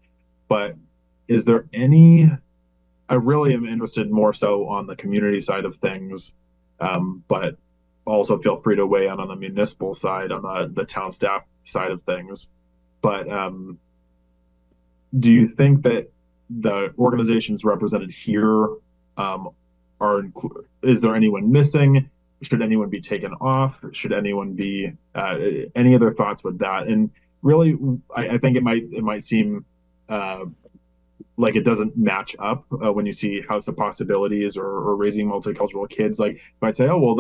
But is there I really am interested more so on the community side of things, but also feel free to weigh in on the municipal side, on the town staff side of things. But do you think that the organizations represented here is there anyone missing? Should anyone be taken off? Should anyone be any other thoughts with that? And really, I think it might seem like it doesn't match up when you see House of Possibilities or Raising Multicultural Kids. Like you might say, oh well,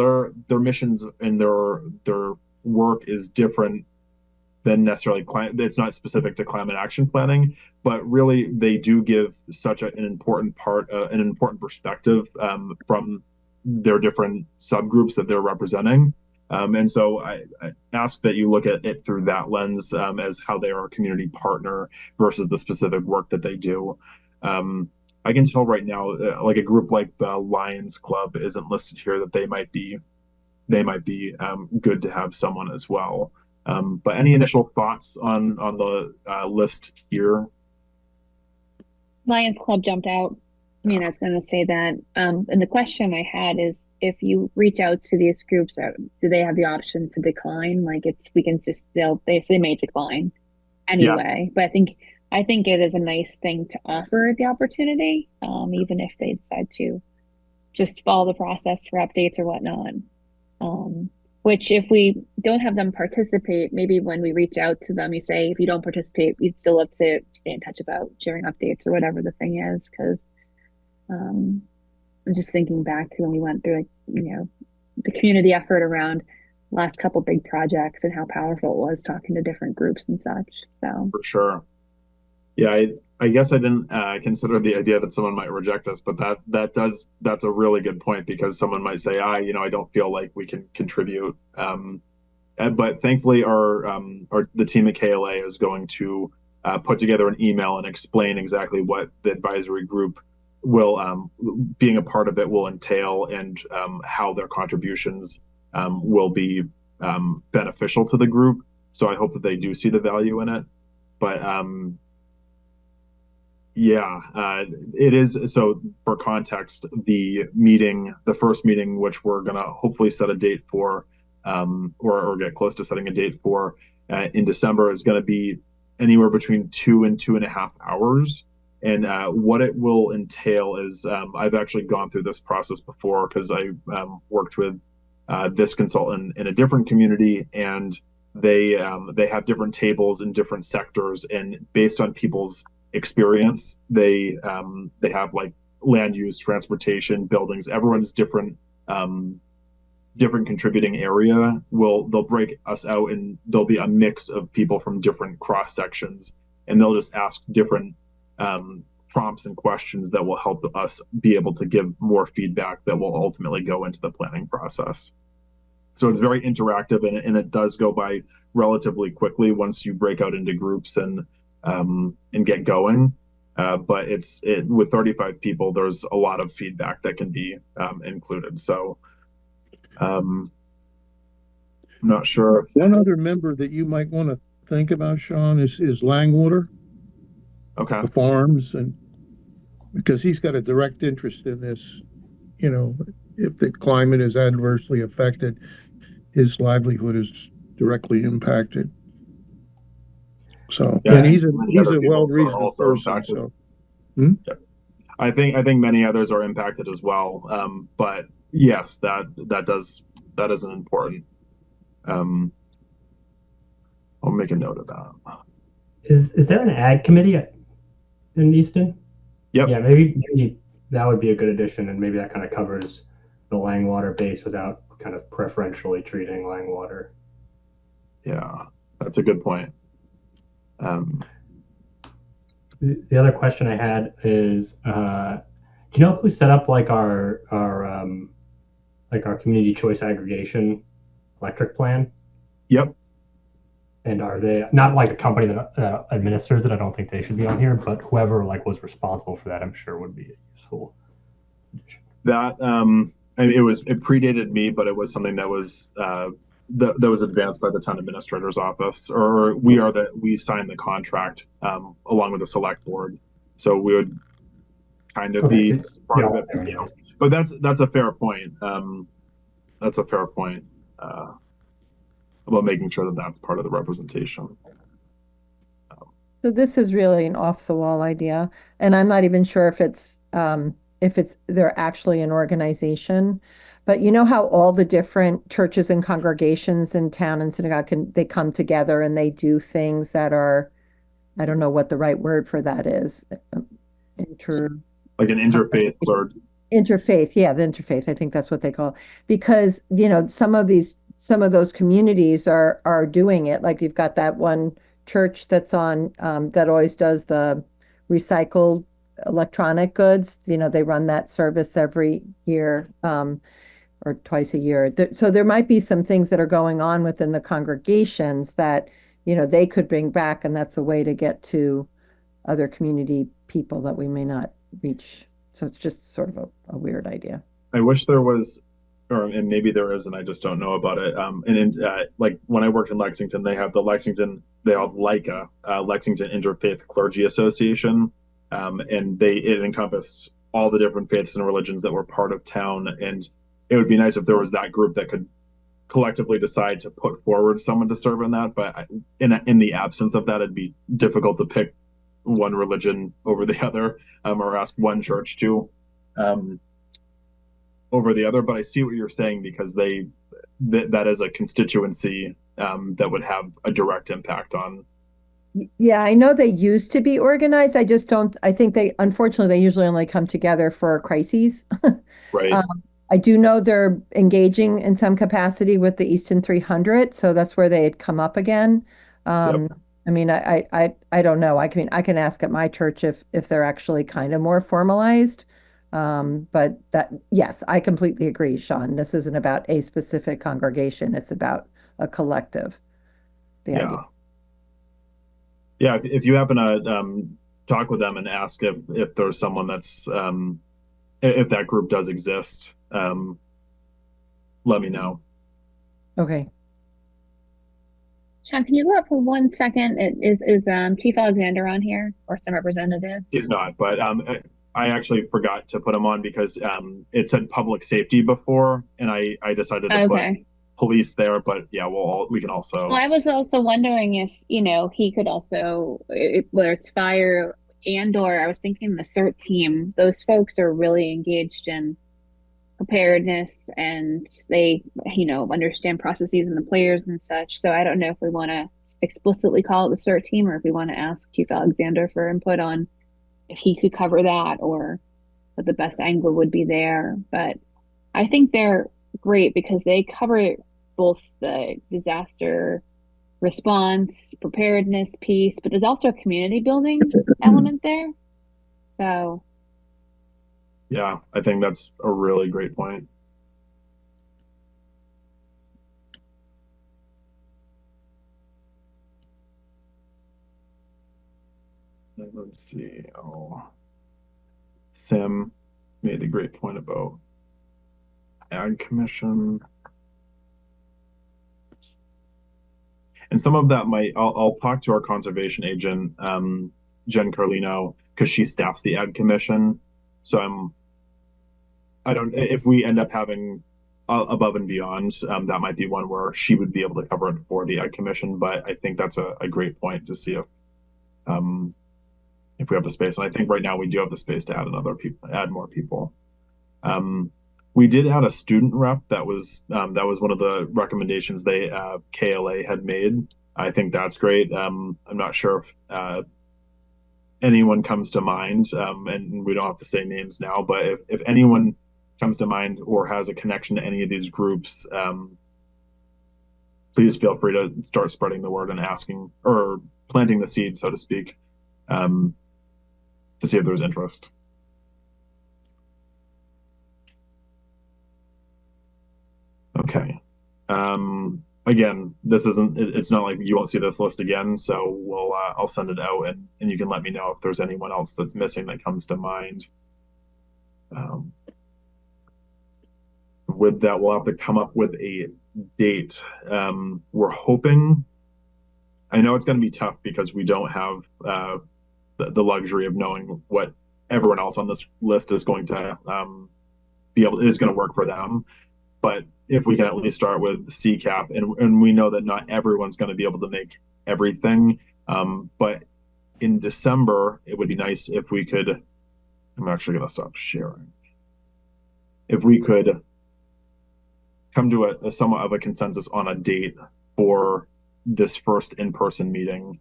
their missions and their work is different than necessarily it's not specific to climate action planning, but really they do give such an important perspective from their different subgroups that they're representing. And so I ask that you look at it through that lens as how they are a community partner versus the specific work that they do. I can tell right now, like a group like the Lions Club isn't listed here, that they might be good to have someone as well. But any initial thoughts on the list here? Lions Club jumped out. I mean, I was going to say that. And the question I had is, if you reach out to these groups, do they have the option to decline? Like they may decline anyway. Yeah. But I think it is a nice thing to offer the opportunity, even if they decide to just follow the process for updates or whatnot. Which if we don't have them participate, maybe when we reach out to them, you say, if you don't participate, you'd still have to stay in touch about sharing updates or whatever the thing is. Because I'm just thinking back to when we went through, the community effort around last couple big projects and how powerful it was talking to different groups and such. So for sure. Yeah, I guess I didn't consider the idea that someone might reject us, but that's a really good point, because someone might say, I don't feel like we can contribute. But thankfully the team at KLA is going to put together an email and explain exactly what the advisory group will, being a part of it will entail, and how their contributions will be beneficial to the group. So I hope that they do see the value in it. But it is. So for context, the first meeting, which we're going to hopefully set a date for, or get close to setting a date for in December, is going to be anywhere between 2 and 2.5 hours. And what it will entail is, I've actually gone through this process before, because I worked with this consultant in a different community, and they have different tables in different sectors, and based on people's experience, they have like land use, transportation, buildings. Everyone's different contributing area. They'll break us out, and there'll be a mix of people from different cross sections, and they'll just ask different prompts and questions that will help us be able to give more feedback that will ultimately go into the planning process. So it's very interactive, and it does go by relatively quickly once you break out into groups and get going. But with 35 people, there's a lot of feedback that can be included. So I'm not sure. One other member that you might want to think about, Sean, is Langwater. Okay. The farms, and because he's got a direct interest in this, if the climate is adversely affected, his livelihood is directly impacted. So, and he's a well-reasoned person. So, I think many others are impacted as well. But yes, that is an important. I'll make a note of that. Is there an ag committee in Easton? Yep. Yeah, maybe that would be a good addition, and maybe that kind of covers the Langwater base without kind of preferentially treating Langwater. Yeah, that's a good point. The other question I had is, do you know who set up like our community choice aggregation electric plan? Yep. And are they not like the company that administers it? I don't think they should be on here, but whoever was responsible for that, I'm sure would be a useful addition. That it predated me, but it was something that was that was advanced by the town administrator's office, or we signed the contract along with the select board, so we would kind of be part of it. But that's a fair point. That's a fair point. About making sure that that's part of the representation. So this is really an off-the-wall idea, and I'm not even sure if it's they're actually an organization. But you know how all the different churches and congregations in town and synagogue they come together and they do things that are, I don't know what the right word for that is. Like an interfaith clergy. Interfaith, yeah, the interfaith. I think that's what they call it. Because some of those communities are doing it. Like you've got that one church that's on that always does the recycled electronic goods. They run that service every year or twice a year. So there might be some things that are going on within the congregations that they could bring back, and that's a way to get to other community people that we may not reach. So it's just sort of a weird idea. I wish there was, and maybe there is, and I just don't know about it. Like when I worked in Lexington, they have Lexington Lexington Interfaith Clergy Association, and it encompassed all the different faiths and religions that were part of town. And it would be nice if there was that group that could collectively decide to put forward someone to serve in that. But in the absence of that, it'd be difficult to pick one religion over the other, or ask one church to over the other. But I see what you're saying, because that is a constituency that would have a direct impact on. Yeah, I know they used to be organized. I think unfortunately, they usually only come together for crises. Right. I do know they're engaging in some capacity with the Easton 300, so that's where they had come up again. Yep. I mean, I don't know. I can ask at my church if they're actually kind of more formalized. But yes, I completely agree, Sean. This isn't about a specific congregation. It's about a collective. The idea. Yeah, if you happen to talk with them and ask if there's someone that's if that group does exist, let me know. Okay. Sean, can you go up for 1 second? Is Chief Alexander on here or some representative? He's not, but I actually forgot to put him on because it said public safety before, and I decided to put police there. But yeah, we can also. Well, I was also wondering if he could also, whether it's fire or I was thinking the CERT team. Those folks are really engaged in preparedness, and they understand processes and the players and such. So I don't know if we want to explicitly call it the CERT team, or if we want to ask Chief Alexander for input on if he could cover that, or what the best angle would be there. But I think they're great because they cover both the disaster response, preparedness piece, but there's also a community building element there. So yeah, I think that's a really great point. Let's see. Sam made a great point about Ag Commission. And some of that I'll talk to our conservation agent, Jen Carlino, because she staffs the Ag Commission. So if we end up having above and beyond, that might be one where she would be able to cover it for the Ag Commission. But I think that's a great point to see if we have the space. And I think right now we do have the space to add more people. We did add a student rep. That was one of the recommendations KLA had made. I think that's great. I'm not sure if anyone comes to mind, and we don't have to say names now, but if anyone comes to mind or has a connection to any of these groups, please feel free to start spreading the word and asking or planting the seed, so to speak, to see if there's interest. Okay. Again, it's not like you won't see this list again, so I'll send it out and you can let me know if there's anyone else that's missing that comes to mind. With that, we'll have to come up with a date. We're hoping, I know it's going to be tough because we don't have the luxury of knowing what everyone else on this list is going to is going to work for them. But if we can at least start with CCAP, and we know that not everyone's going to be able to make everything, but in December, it would be nice if we could, I'm actually going to stop sharing. If we could come to a somewhat of a consensus on a date for this first in-person meeting.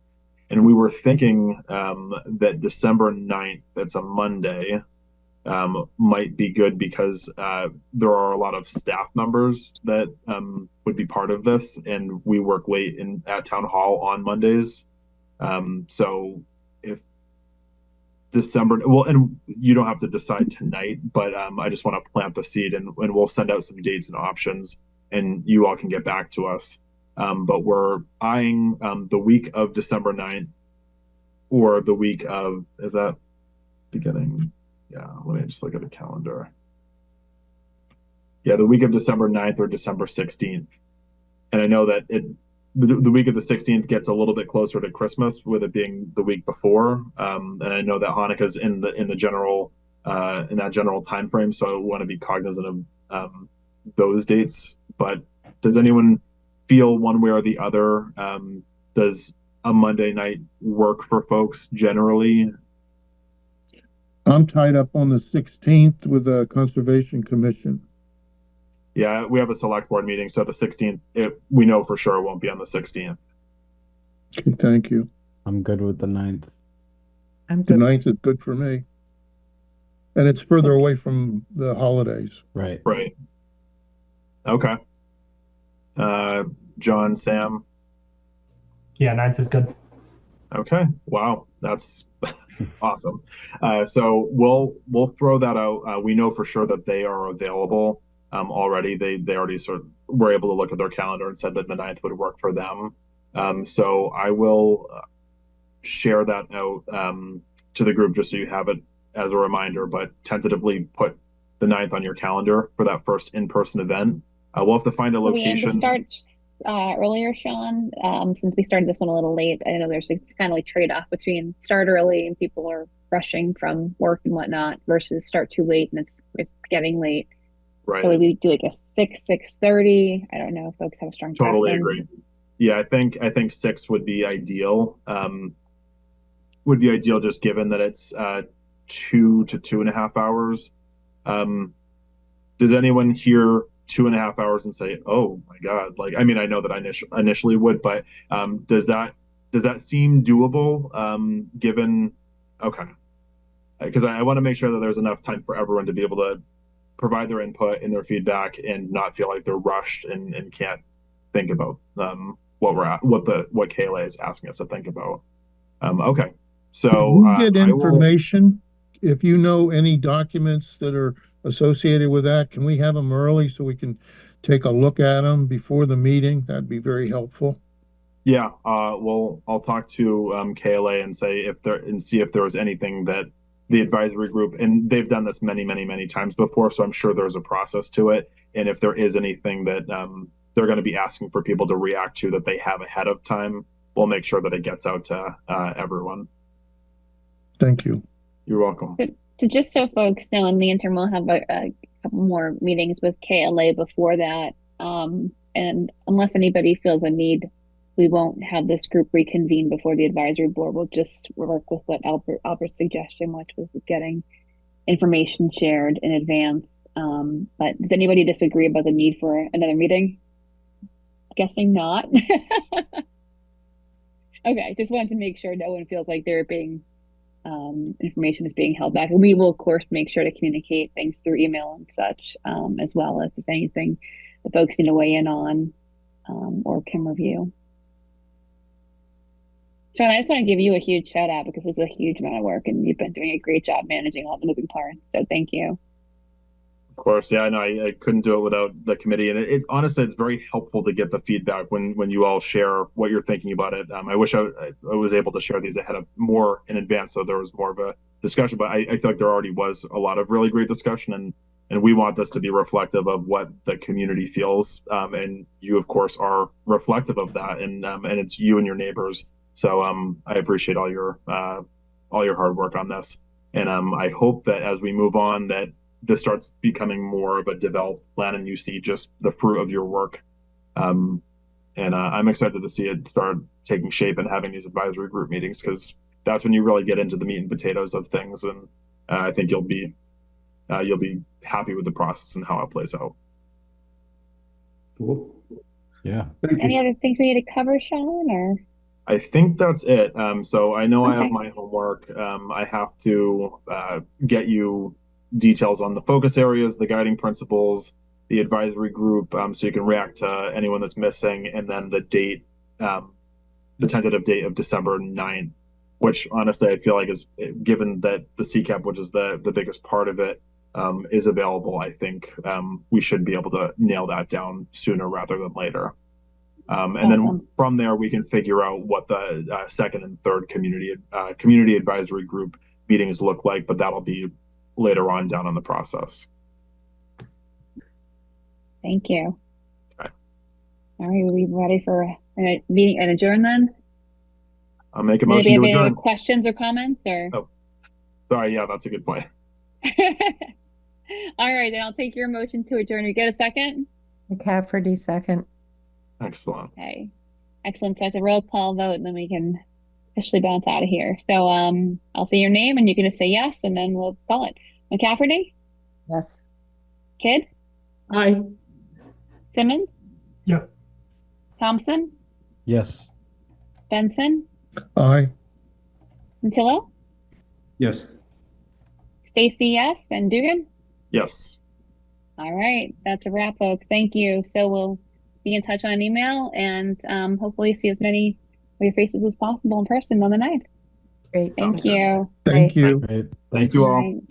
And we were thinking that December 9th, that's a Monday, might be good because there are a lot of staff members that would be part of this, and we work late at Town Hall on Mondays. So if December, well, and you don't have to decide tonight, but I just want to plant the seed, and we'll send out some dates and options, and you all can get back to us. But we're eyeing the week of December 9th or the week of, is that beginning? Yeah, let me just look at the calendar. Yeah, the week of December 9th or December 16th. And I know that the week of the 16th gets a little bit closer to Christmas, with it being the week before. And I know that Hanukkah's in the general in that general time frame, so I want to be cognizant of those dates. But does anyone feel one way or the other? Does a Monday night work for folks generally? I'm tied up on the 16th with the Conservation Commission. Yeah, we have a select board meeting, so the 16th, we know for sure it won't be on the 16th. Okay, thank you. I'm good with the 9th. I'm good. The 9th is good for me. And it's further away from the holidays. Right. Right. Okay. John, Sam? Yeah, 9th is good. Okay. Wow, that's awesome. So we'll throw that out. We know for sure that they are available already. They already sort of were able to look at their calendar and said that the 9th would work for them. So I will share that out to the group just so you have it as a reminder, but tentatively put the 9th on your calendar for that first in-person event. We'll have to find a location. We aim to start earlier, Sean, since we started this one a little late. I know it's kind of like trade-off between start early and people are rushing from work and whatnot versus start too late and it's getting late. Right. So we do like a 6:30. I don't know if folks have a strong Totally preference. agree. Yeah, I think 6 would be ideal. Would be ideal just given that it's 2 to 2.5 hours. Does anyone hear 2.5 hours and say, "Oh my God"? Like, I mean, I know that I initially would, but does that seem doable? Given, okay, because I want to make sure that there's enough time for everyone to be able to provide their input and their feedback and not feel like they're rushed and can't think about what KLA is asking us to think about. Okay, so Can we get information? If you know any documents that are associated with that, can we have them early so we can take a look at them before the meeting? That'd be very helpful. Yeah, well, I'll talk to KLA and see if there was anything that the advisory group, and they've done this many times before, so I'm sure there's a process to it. And if there is anything that they're going to be asking for people to react to that they have ahead of time, we'll make sure that it gets out to everyone. Thank you. You're welcome. So just so folks know, in the interim, we'll have a couple more meetings with KLA before that. And unless anybody feels a need, we won't have this group reconvene before the advisory board. We'll just work with what Albert's suggestion, which was getting information shared in advance. But does anybody disagree about the need for another meeting? Guessing not. Okay, just wanted to make sure no one feels like they're being information is being held back. And we will, of course, make sure to communicate things through email and such, as well if there's anything the folks need to weigh in on or can review. Sean, I just want to give you a huge shout out because it's a huge amount of work and you've been doing a great job managing all the moving parts. So thank you. Of course, yeah, I know I couldn't do it without the committee, and it honestly, it's very helpful to get the feedback when you all share what you're thinking about it. I wish I was able to share these ahead of more in advance, so there was more of a discussion. But I feel like there already was a lot of really great discussion, and we want this to be reflective of what the community feels, and you, of course, are reflective of that, and it's you and your neighbors. So I appreciate all your hard work on this, and I hope that as we move on that this starts becoming more of a developed plan and you see just the fruit of your work. And I'm excited to see it start taking shape and having these advisory group meetings, because that's when you really get into the meat and potatoes of things. And I think you'll be happy with the process and how it plays out. Cool. Yeah. Any other things we need to cover, Sean, or? I think that's it. So I know I have my homework. I have to get you details on the focus areas, the guiding principles, the advisory group, so you can react to anyone that's missing, and then the date, the tentative date of December 9th, which honestly I feel like is, given that the CCAP, which is the biggest part of it, is available, I think we should be able to nail that down sooner rather than later. And then from there, we can figure out what the second and third community advisory group meetings look like, but that'll be later on down in the process. Thank you. Okay. All right, are we ready for a meeting and adjourn then? I'll make a motion to adjourn. Any questions or comments or? Oh, sorry. Yeah, that's a good point. All right, then I'll take your motion to adjourn. You get a second? Cafferty, second. Excellent. Okay, excellent. So it's a roll call vote, and then we can officially bounce out of here. So I'll say your name, and you're going to say yes, and then we'll call it. McCafferty? Yes. Kidd? Aye. Simmons? Yep. Thompson? Yes. Benson? Aye. Antillo? Yes. Stacy, yes, and Dugan? Yes. All right, that's a wrap, folks. Thank you. So we'll be in touch on email and hopefully see as many of your faces as possible in person on the 9th. Great. Thank you. Thank you. Great. Thank you all. Right.